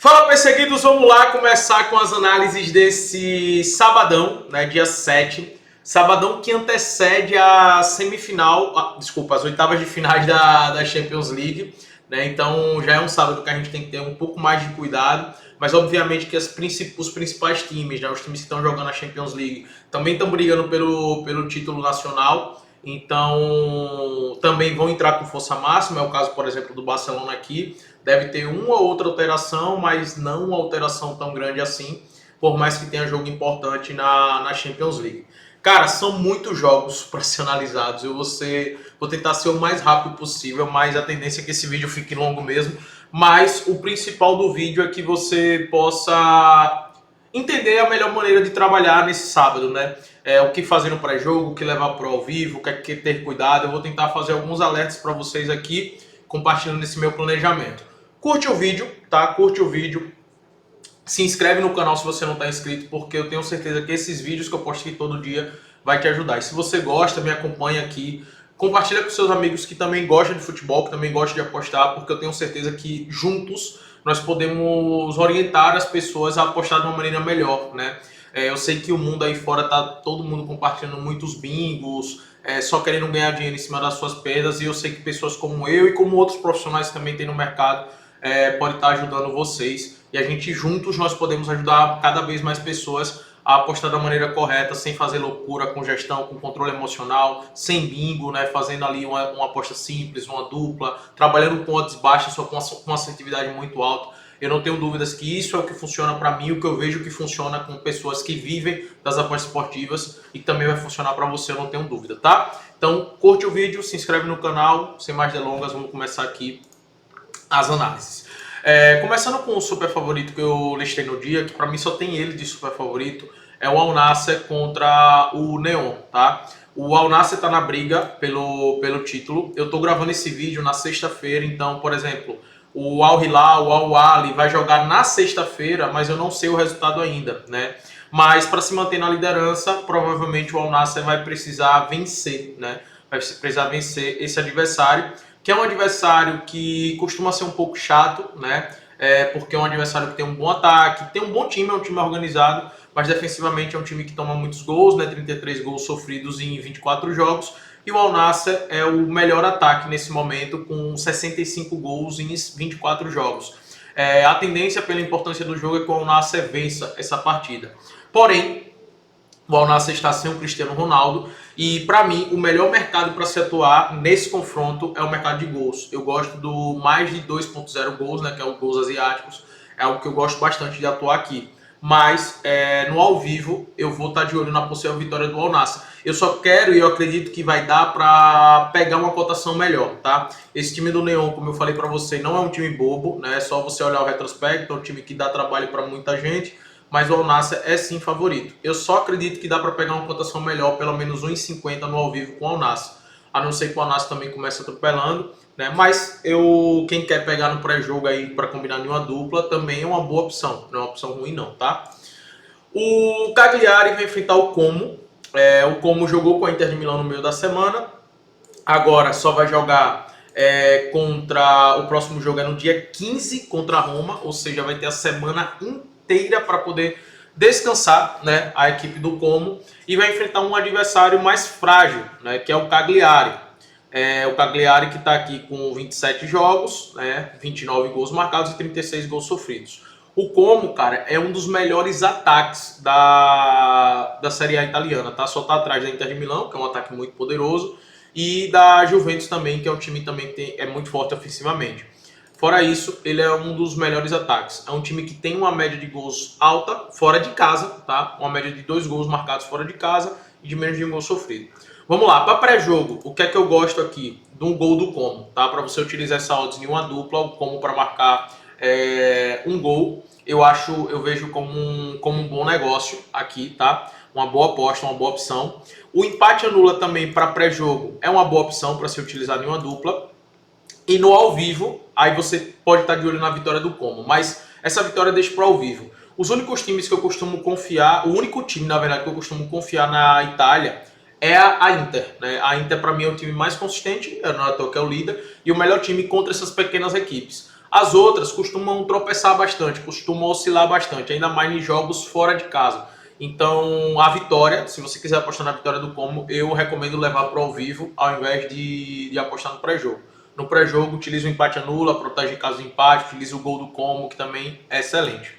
Fala, perseguidos, vamos lá começar com as análises desse sabadão, né, dia 7. Sabadão que antecede a semifinal, as oitavas de finais da Champions League, né? Então já é um sábado que a gente tem que ter um pouco mais de cuidado, mas obviamente que os principais times, né, os times que estão jogando a Champions League, também estão brigando pelo título nacional, então também vão entrar com força máxima. É o caso, por exemplo, do Barcelona aqui. Deve ter uma ou outra alteração, mas não uma alteração tão grande assim, por mais que tenha jogo importante na Champions League. Cara, são muitos jogos para ser analisados. Vou tentar ser o mais rápido possível, mas a tendência é que esse vídeo fique longo mesmo. Mas o principal do vídeo é que você possa entender a melhor maneira de trabalhar nesse sábado, né? O que fazer no pré-jogo, o que levar para o ao vivo, o que é que ter cuidado. Eu vou tentar fazer alguns alertas para vocês aqui, compartilhando esse meu planejamento. Curte o vídeo, tá? Curte o vídeo. Se inscreve no canal se você não está inscrito, porque eu tenho certeza que esses vídeos que eu posto aqui todo dia vai te ajudar. E se você gosta, me acompanha aqui. Compartilha com seus amigos que também gostam de futebol, que também gostam de apostar, porque eu tenho certeza que juntos nós podemos orientar as pessoas a apostar de uma maneira melhor, né? Eu sei que o mundo aí fora tá todo mundo compartilhando muitos bingos, só querendo ganhar dinheiro em cima das suas perdas, e eu sei que pessoas como eu e como outros profissionais que também tem no mercado pode estar ajudando vocês, e a gente juntos nós podemos ajudar cada vez mais pessoas a apostar da maneira correta, sem fazer loucura, com gestão, com controle emocional, sem bingo, né? Fazendo ali uma aposta simples, uma dupla, trabalhando com odds baixas, só com uma assertividade muito alta. Eu não tenho dúvidas que isso é o que funciona para mim, o que eu vejo que funciona com pessoas que vivem das apostas esportivas, e também vai funcionar para você, eu não tenho dúvida, tá? Então curte o vídeo, se inscreve no canal, sem mais delongas, vamos começar aqui as análises. Começando com o super favorito que eu listei no dia, que para mim só tem ele de super favorito, é o Al Nassr contra o Neon, tá? O Al Nassr tá na briga pelo título. Eu tô gravando esse vídeo na sexta-feira, então, por exemplo, o Al Hilal, o Al Ahly vai jogar na sexta-feira, mas eu não sei o resultado ainda, né? Mas para se manter na liderança, provavelmente o Al Nassr vai precisar vencer, né? Vai precisar vencer esse adversário, que é um adversário que costuma ser um pouco chato, né? Porque é um adversário que tem um bom ataque, tem um bom time, é um time organizado, mas defensivamente é um time que toma muitos gols, né? 33 gols sofridos em 24 jogos, e o Al Nassr é o melhor ataque nesse momento, com 65 gols em 24 jogos. A tendência, pela importância do jogo, é que o Al Nassr vença essa partida. Porém, o Al Nassr está sem o Cristiano Ronaldo, e para mim o melhor mercado para se atuar nesse confronto é o mercado de gols. Eu gosto do mais de 2.0 gols, né, que é o gols asiáticos, é algo que eu gosto bastante de atuar aqui. Mas no ao vivo eu vou estar de olho na possível vitória do Al Nassr. Eu só quero e eu acredito que vai dar para pegar uma cotação melhor, tá? Esse time do Neon, como eu falei para você, não é um time bobo, né? É só você olhar o retrospecto, é um time que dá trabalho para muita gente, mas o Al Nassr é sim favorito. Eu só acredito que dá para pegar uma cotação melhor, pelo menos 1,50 no ao vivo com o Al Nassr. A não ser que o Al Nassr também comece atropelando, né? Mas quem quer pegar no pré-jogo aí para combinar em uma dupla também é uma boa opção. Não é uma opção ruim não, tá? O Cagliari vai enfrentar o Como. O Como jogou com a Inter de Milão no meio da semana. Agora só vai jogar contra... O próximo jogo é no dia 15 contra a Roma, ou seja, vai ter a semana inteira para poder descansar, né, a equipe do Como, e vai enfrentar um adversário mais frágil, né, que é o Cagliari. O Cagliari que está aqui com 27 jogos, né, 29 gols marcados e 36 gols sofridos. O Como, cara, é um dos melhores ataques da Série A italiana, tá? Só tá atrás da Inter de Milão, que é um ataque muito poderoso, e da Juventus também, que é um time também que é muito forte ofensivamente. Fora isso, ele é um dos melhores ataques. É um time que tem uma média de gols alta, fora de casa, tá? Uma média de 2 gols marcados fora de casa e de menos de 1 gol sofrido. Vamos lá, para pré-jogo, o que é que eu gosto aqui? De um gol do Como, tá? Para você utilizar essa odds em uma dupla, o Como para marcar um gol, eu vejo como um bom negócio aqui, tá? Uma boa aposta, uma boa opção. O empate anula também para pré-jogo é uma boa opção para ser utilizado em uma dupla. E no ao vivo, aí você pode estar de olho na vitória do Como, mas essa vitória deixa para o ao vivo. Os únicos times que eu costumo confiar, o único time, na verdade, que eu costumo confiar na Itália é a Inter, né? A Inter, para mim, é o time mais consistente, não é à toa que é o líder, e o melhor time contra essas pequenas equipes. As outras costumam tropeçar bastante, costumam oscilar bastante, ainda mais em jogos fora de casa. Então, a vitória, se você quiser apostar na vitória do Como, eu recomendo levar para o ao vivo, ao invés de apostar no pré-jogo. No pré-jogo, utilize o empate anula, protege caso de empate, utilize o gol do Como, que também é excelente.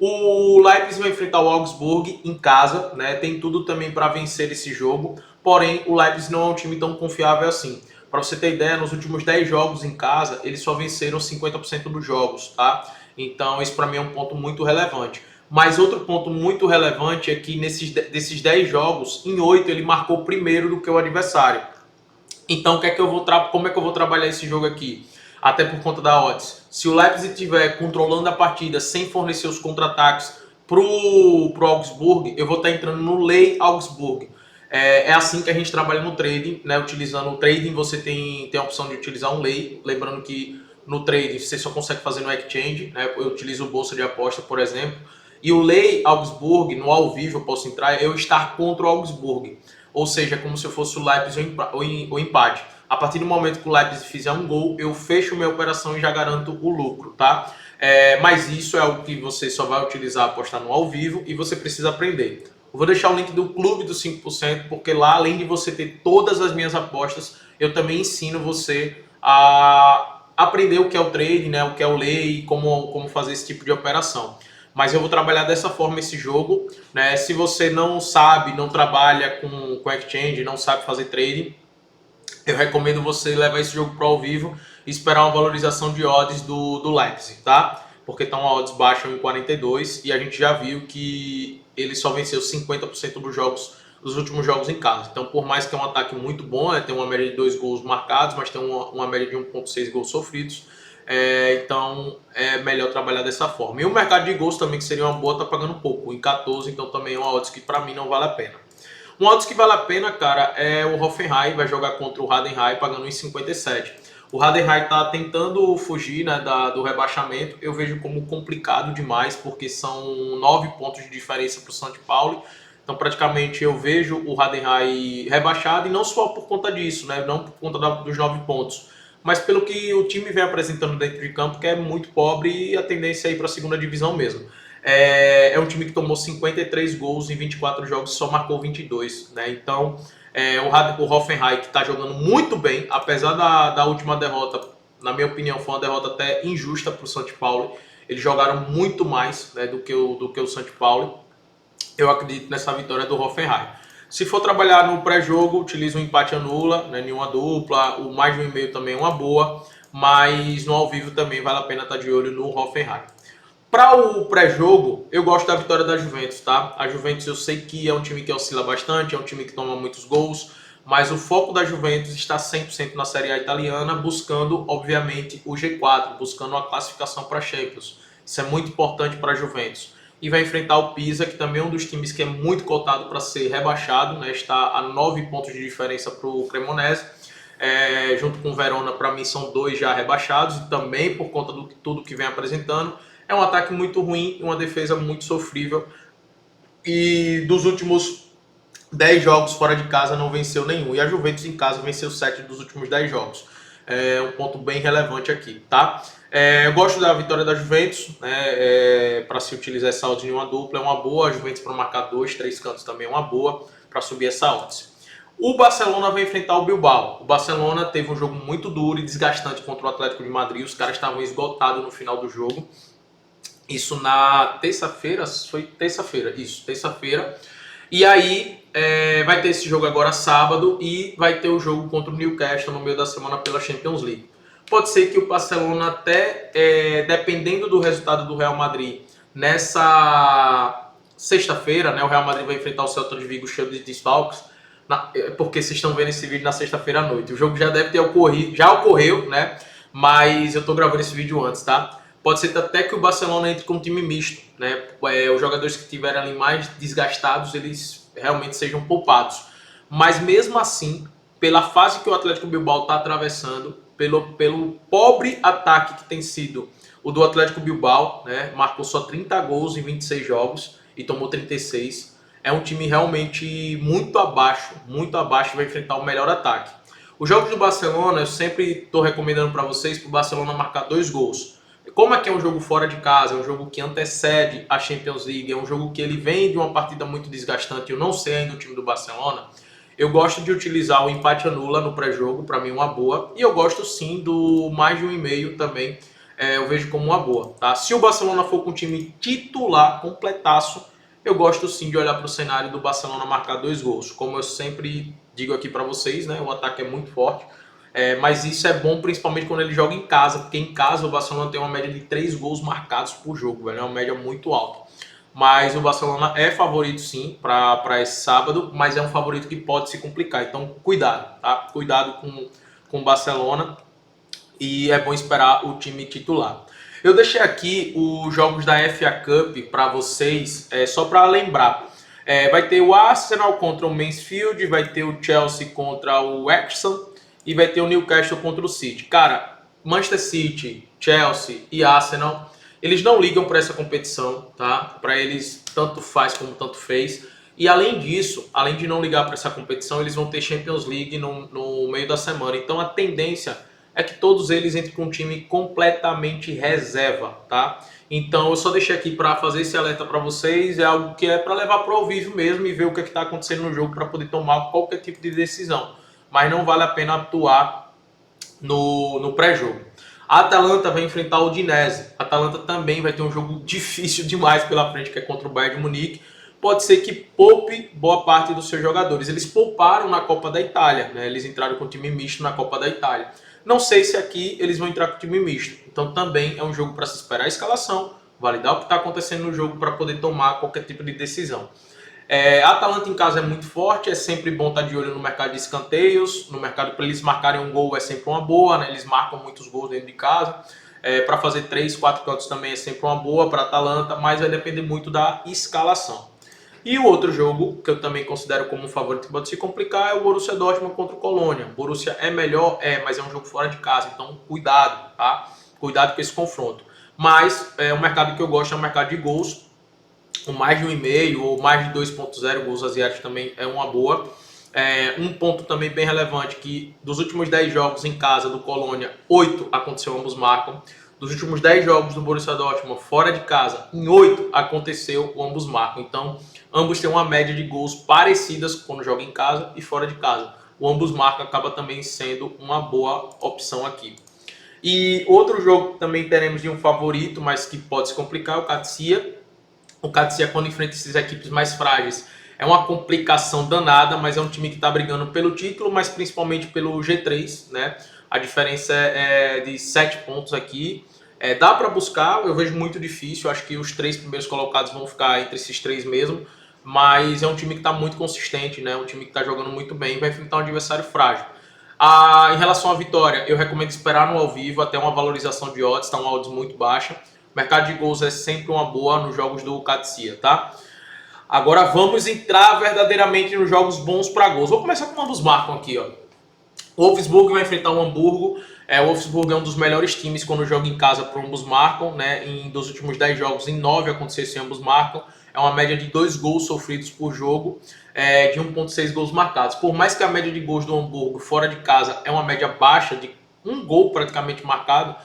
O Leipzig vai enfrentar o Augsburg em casa, né? Tem tudo também para vencer esse jogo, porém o Leipzig não é um time tão confiável assim. Para você ter ideia, nos últimos 10 jogos em casa, eles só venceram 50% dos jogos, tá? Então, isso para mim é um ponto muito relevante. Mas outro ponto muito relevante é que desses 10 jogos, em 8 ele marcou primeiro do que o adversário. Então, como é que eu vou trabalhar esse jogo aqui? Até por conta da odds. Se o Leipzig estiver controlando a partida sem fornecer os contra-ataques pro Augsburg, eu vou estar entrando no Lei Augsburg. É assim que a gente trabalha no trading, né? Utilizando o trading, você tem a opção de utilizar um lei. Lembrando que no trading você só consegue fazer no exchange, né? Eu utilizo o bolsa de aposta, por exemplo. E o lei Augsburg, no ao vivo eu posso entrar, eu estar contra o Augsburg. Ou seja, como se eu fosse o Leipzig ou empate. A partir do momento que o Leipzig fizer um gol, eu fecho minha operação e já garanto o lucro, tá? Mas isso é o que você só vai utilizar apostar no ao vivo e você precisa aprender. Eu vou deixar o link do Clube dos 5%, porque lá, além de você ter todas as minhas apostas, eu também ensino você a aprender o que é o trade, né, o que é o lei e como fazer esse tipo de operação. Mas eu vou trabalhar dessa forma esse jogo, né? Se você não sabe, não trabalha com exchange, não sabe fazer trading, eu recomendo você levar esse jogo para ao vivo e esperar uma valorização de odds do Leipzig, tá? Porque está uma odds baixa em 42 e a gente já viu que ele só venceu 50% dos últimos jogos em casa. Então, por mais que é um ataque muito bom, tem uma média de 2 gols marcados, mas tem uma média de 1,6 gols sofridos. Então é melhor trabalhar dessa forma. E o mercado de gols também, que seria uma boa, tá pagando pouco, em 14, então também é uma odds que para mim não vale a pena. Um odds que vale a pena, cara, é o Hoffenheim, vai jogar contra o Heidenheim pagando em 57. O Heidenheim tá tentando fugir, né, do rebaixamento. Eu vejo como complicado demais, porque são 9 pontos de diferença para o São Paulo. Então, praticamente, eu vejo o Heidenheim rebaixado, e não só por conta disso, né, não por conta dos 9 pontos, mas pelo que o time vem apresentando dentro de campo, que é muito pobre e a tendência é ir para a segunda divisão mesmo. É um time que tomou 53 gols em 24 jogos e só marcou 22, né? Então, o Hoffenheim, que está jogando muito bem, apesar da última derrota, na minha opinião, foi uma derrota até injusta para o São Paulo. Eles jogaram muito mais, né, do que o São Paulo. Eu acredito nessa vitória do Hoffenheim. Se for trabalhar no pré-jogo, utilize um empate anula, né, nenhuma dupla, o mais de 1,5 também é uma boa, mas no ao vivo também vale a pena estar de olho no Hoffenheim. Para o pré-jogo, eu gosto da vitória da Juventus, tá? A Juventus eu sei que é um time que oscila bastante, é um time que toma muitos gols, mas o foco da Juventus está 100% na Série A italiana, buscando, obviamente, o G4, buscando a classificação para a Champions. Isso é muito importante para a Juventus. E vai enfrentar o Pisa, que também é um dos times que é muito cotado para ser rebaixado, né? Está a 9 pontos de diferença para o Cremonese. Junto com o Verona, para mim, são 2 já rebaixados, e também por conta de tudo que vem apresentando. É um ataque muito ruim e uma defesa muito sofrível. E dos últimos 10 jogos fora de casa não venceu nenhum. E a Juventus em casa venceu 7 dos últimos 10 jogos. É um ponto bem relevante aqui, tá? Eu gosto da vitória da Juventus, né? Para se utilizar essa odds em uma dupla é uma boa. A Juventus para marcar 2, 3 cantos também é uma boa para subir essa odds. O Barcelona vai enfrentar o Bilbao. O Barcelona teve um jogo muito duro e desgastante contra o Atlético de Madrid. Os caras estavam esgotados no final do jogo. Isso na terça-feira, foi terça-feira, isso, terça-feira. E aí vai ter esse jogo agora sábado e vai ter o jogo contra o Newcastle no meio da semana pela Champions League. Pode ser que o Barcelona até, dependendo do resultado do Real Madrid, nessa sexta-feira, né, o Real Madrid vai enfrentar o Celta de Vigo cheio de desfalques, porque vocês estão vendo esse vídeo na sexta-feira à noite. O jogo já deve ter ocorrido, já ocorreu, né, mas eu tô gravando esse vídeo antes, tá? Pode ser até que o Barcelona entre com um time misto, né? Os jogadores que estiverem ali mais desgastados, eles realmente sejam poupados. Mas mesmo assim, pela fase que o Atlético Bilbao está atravessando, pelo pobre ataque que tem sido o do Atlético Bilbao, né? Marcou só 30 gols em 26 jogos e tomou 36. É um time realmente muito abaixo, vai enfrentar o melhor ataque. Os jogos do Barcelona, eu sempre estou recomendando para vocês, para o Barcelona marcar 2 gols. Como aqui é um jogo fora de casa, é um jogo que antecede a Champions League, é um jogo que ele vem de uma partida muito desgastante, eu não sei ainda o time do Barcelona, eu gosto de utilizar o empate anula no pré-jogo, para mim uma boa, e eu gosto sim do mais de 1,5 também, eu vejo como uma boa, tá? Se o Barcelona for com o time titular, completaço, eu gosto sim de olhar para o cenário do Barcelona marcar 2 gols. Como eu sempre digo aqui para vocês, né, o ataque é muito forte, mas isso é bom principalmente quando ele joga em casa, porque em casa o Barcelona tem uma média de 3 gols marcados por jogo, velho, é uma média muito alta. Mas o Barcelona é favorito sim para esse sábado, mas é um favorito que pode se complicar. Então cuidado, tá? Cuidado com o Barcelona e é bom esperar o time titular. Eu deixei aqui os jogos da FA Cup para vocês, só para lembrar. Vai ter o Arsenal contra o Mansfield, vai ter o Chelsea contra o Wrexham e vai ter o Newcastle contra o City. Cara, Manchester City, Chelsea e Arsenal, eles não ligam para essa competição, tá? Para eles tanto faz como tanto fez. E além disso, além de não ligar para essa competição, eles vão ter Champions League no meio da semana. Então a tendência é que todos eles entrem com um time completamente reserva, tá? Então eu só deixei aqui para fazer esse alerta para vocês, é algo que é para levar para o ao vivo mesmo e ver o que está acontecendo no jogo para poder tomar qualquer tipo de decisão. Mas não vale a pena atuar no pré-jogo. A Atalanta vai enfrentar o Udinese. A Atalanta também vai ter um jogo difícil demais pela frente, que é contra o Bayern de Munique. Pode ser que poupe boa parte dos seus jogadores. Eles pouparam na Copa da Itália, né? Eles entraram com time misto na Copa da Itália. Não sei se aqui eles vão entrar com time misto. Então também é um jogo para se esperar a escalação, validar o que está acontecendo no jogo para poder tomar qualquer tipo de decisão. A Atalanta em casa é muito forte, é sempre bom estar de olho no mercado de escanteios, no mercado para eles marcarem um gol é sempre uma boa, né? Eles marcam muitos gols dentro de casa. Para fazer 3, 4 cantos também é sempre uma boa para a Atalanta, mas vai depender muito da escalação. E o outro jogo, que eu também considero como um favorito que pode se complicar, é o Borussia Dortmund contra o Colônia. O Borussia é melhor? Mas é um jogo fora de casa, então cuidado, tá? Cuidado com esse confronto. Mas o mercado que eu gosto é o mercado de gols, com mais de 1,5 ou mais de 2,0 gols asiáticos também é uma boa. Um ponto também bem relevante, que dos últimos 10 jogos em casa do Colônia, 8 aconteceu, ambos marcam. Dos últimos 10 jogos do Borussia Dortmund fora de casa, em 8 aconteceu, ambos marcam. Então, ambos têm uma média de gols parecidas quando jogam em casa e fora de casa. O ambos marcam acaba também sendo uma boa opção aqui. E outro jogo que também teremos de um favorito, mas que pode se complicar, é o Catia. O Catia, quando enfrenta essas equipes mais frágeis, é uma complicação danada, mas é um time que está brigando pelo título, mas principalmente pelo G3, né? A diferença é de 7 pontos aqui. Dá para buscar, eu vejo muito difícil. Acho que os 3 primeiros colocados vão ficar entre esses 3 mesmo. Mas é um time que está muito consistente, né? Um time que está jogando muito bem, vai enfrentar um adversário frágil. Em relação à vitória, eu recomendo esperar no ao vivo, até uma valorização de odds, está uma odds muito baixa. O mercado de gols é sempre uma boa nos jogos do Catia, tá? Agora vamos entrar verdadeiramente nos jogos bons para gols. Vou começar com ambos marcam aqui, ó. O Wolfsburg vai enfrentar o Hamburgo. O Wolfsburg é um dos melhores times quando joga em casa para ambos marcam, né? Dos últimos 10 jogos, em 9 aconteceu esse ambos marcam. É uma média de 2 gols sofridos por jogo, de 1,6 gols marcados. Por mais que a média de gols do Hamburgo fora de casa é uma média baixa, de 1 gol praticamente marcado,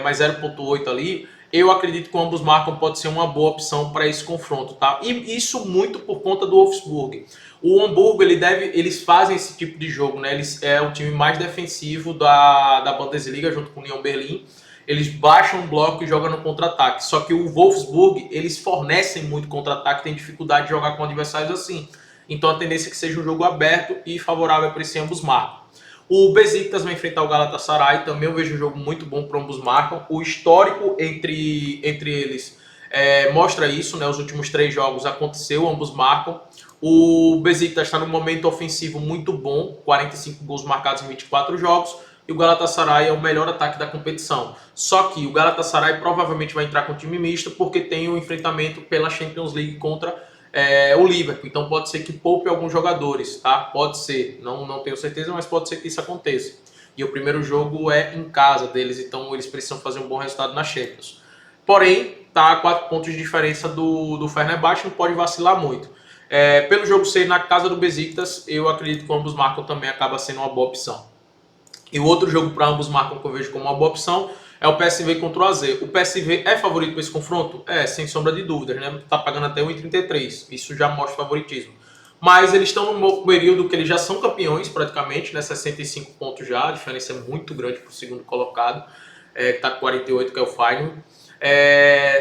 mas 0,8 ali, eu acredito que ambos marcam pode ser uma boa opção para esse confronto, tá? E isso muito por conta do Wolfsburg. O Hamburgo, eles fazem esse tipo de jogo, né? É o time mais defensivo da Bundesliga, junto com o Union Berlin. Eles baixam o bloco e jogam no contra-ataque. Só que o Wolfsburg, eles fornecem muito contra-ataque, tem dificuldade de jogar com adversários assim. Então a tendência é que seja um jogo aberto e favorável para esse ambos marcam. O Besiktas vai enfrentar o Galatasaray, também eu vejo um jogo muito bom para ambos marcam. O histórico entre eles mostra isso, né? Os últimos 3 jogos aconteceu, ambos marcam. O Besiktas está num momento ofensivo muito bom, 45 gols marcados em 24 jogos. E o Galatasaray é o melhor ataque da competição. Só que o Galatasaray provavelmente vai entrar com time misto porque tem um enfrentamento pela Champions League contra o Liverpool. Então pode ser que poupe alguns jogadores, tá? Pode ser, não tenho certeza, mas pode ser que isso aconteça. E o primeiro jogo é em casa deles, então eles precisam fazer um bom resultado na Champions. Porém, tá a 4 pontos de diferença do Fenerbahçe, não pode vacilar muito. Pelo jogo ser na casa do Besiktas, eu acredito que ambos marcam também acaba sendo uma boa opção. E o outro jogo para ambos marcam que eu vejo como uma boa opção é o PSV contra o AZ. O PSV é favorito para esse confronto? É, sem sombra de dúvidas, né? Tá pagando até 1,33. Isso já mostra favoritismo. Mas eles estão num período que eles já são campeões praticamente, né? 65 pontos já, a diferença é muito grande para o segundo colocado, que tá com 48, que é o Feyenoord.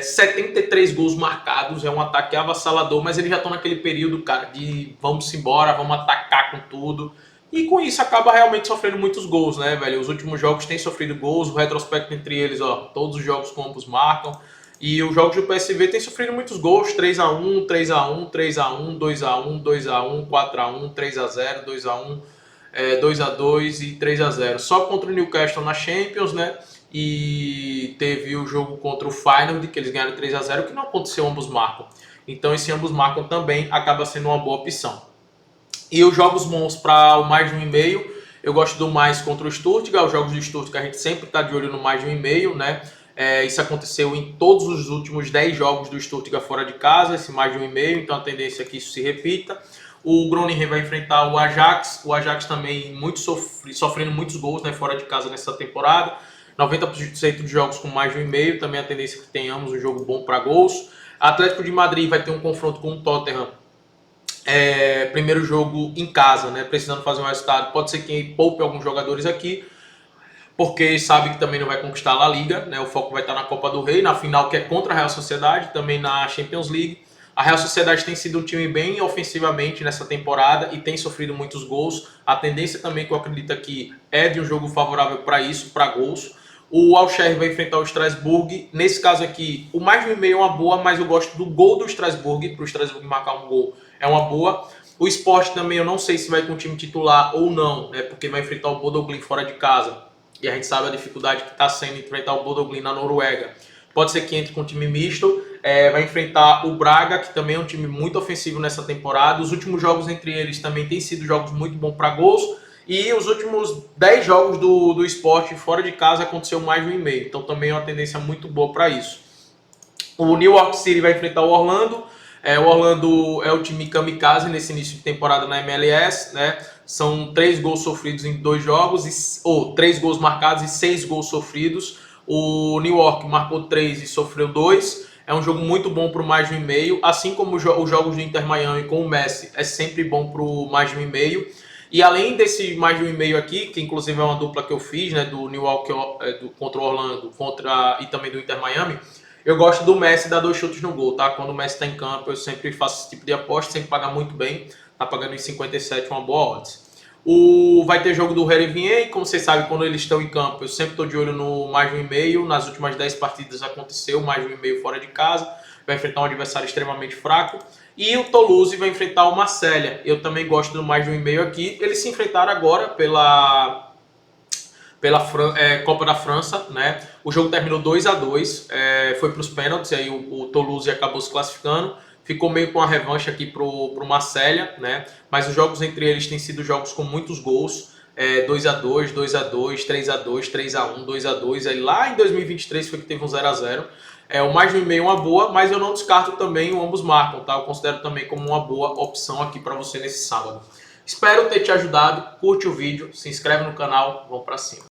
73 gols marcados, é um ataque avassalador, mas eles já estão naquele período, cara, de vamos embora, vamos atacar com tudo. E com isso acaba realmente sofrendo muitos gols, né, velho? Os últimos jogos têm sofrido gols, o retrospecto entre eles, ó, todos os jogos com ambos marcam. E os jogos do PSV têm sofrido muitos gols, 3-1, 3-1, 3-1, 2-1, 2-1, 4-1, 3-0, 2-1, 2-2 e 3-0. Só contra o Newcastle na Champions, né? E teve o jogo contra o Feyenoord, que eles ganharam 3-0, que não aconteceu, ambos marcam. Então esse ambos marcam também acaba sendo uma boa opção. E os jogos bons para o mais de 1,5, eu gosto do mais contra o Stuttgart. Os jogos do Stuttgart a gente sempre está de olho no mais de 1,5, né? Isso aconteceu em todos os últimos 10 jogos do Stuttgart fora de casa, esse mais de 1,5, então a tendência é que isso se repita. O Groningen vai enfrentar o Ajax também muito sofrendo muitos gols, né, fora de casa nessa temporada. 90% de jogos com mais de 1,5, também a tendência é que tenhamos um jogo bom para gols. Atlético de Madrid vai ter um confronto com o Tottenham. Primeiro jogo em casa, né? Precisando fazer um resultado. Pode ser que poupe alguns jogadores aqui, porque sabe que também não vai conquistar a La Liga, né? O foco vai estar na Copa do Rei, na final que é contra a Real Sociedade, também na Champions League. A Real Sociedade tem sido um time bem ofensivamente nessa temporada e tem sofrido muitos gols. A tendência também que eu acredito aqui é de um jogo favorável para isso, para gols. O Al-Shehri vai enfrentar o Strasbourg. Nesse caso aqui, o mais de 1,5 é uma boa, mas eu gosto do gol do Strasbourg, para o Strasbourg marcar um gol é uma boa. O Sport também eu não sei se vai com o time titular ou não, né? Porque vai enfrentar o Bodø Glimt fora de casa. E a gente sabe a dificuldade que está sendo enfrentar o Bodø Glimt na Noruega. Pode ser que entre com um time misto. Vai enfrentar o Braga, que também é um time muito ofensivo nessa temporada. Os últimos jogos entre eles também têm sido jogos muito bons para gols. E os últimos 10 jogos do Sport fora de casa aconteceu mais de 1,5. Então também é uma tendência muito boa para isso. O New York City vai enfrentar o Orlando. O Orlando é o time kamikaze nesse início de temporada na MLS, né? São 3 gols sofridos em 2 jogos, 3 gols marcados e 6 gols sofridos. O New York marcou 3 e sofreu 2. É um jogo muito bom para o mais de 1,5. Assim como os jogos do Inter Miami com o Messi, é sempre bom para o mais de 1,5. E além desse mais de 1,5 aqui, que inclusive é uma dupla que eu fiz, né, do New York contra o Orlando e também do Inter Miami, eu gosto do Messi dar 2 chutes no gol, tá? Quando o Messi está em campo, eu sempre faço esse tipo de aposta, sempre paga muito bem. Tá pagando em 57, uma boa odds. Vai ter jogo do Heerenveen, como vocês sabem, quando eles estão em campo, eu sempre estou de olho no mais de 1,5. Nas últimas 10 partidas aconteceu mais de 1,5 fora de casa. Vai enfrentar um adversário extremamente fraco. E o Toulouse vai enfrentar o Marselha. Eu também gosto do mais de 1,5 aqui. Eles se enfrentaram agora pela Copa da França, né? O jogo terminou 2-2, foi para os pênaltis, aí o Toulouse acabou se classificando. Ficou meio com a revanche aqui pro Marselha, né? Mas os jogos entre eles têm sido jogos com muitos gols. 2-2, 2-2, 3-2, 3-1, 2-2. Aí lá em 2023 foi que teve um 0-0. O mais de 1,5 é uma boa, mas eu não descarto também o ambos marcam, tá? Eu considero também como uma boa opção aqui para você nesse sábado. Espero ter te ajudado. Curte o vídeo, se inscreve no canal, vamos para cima.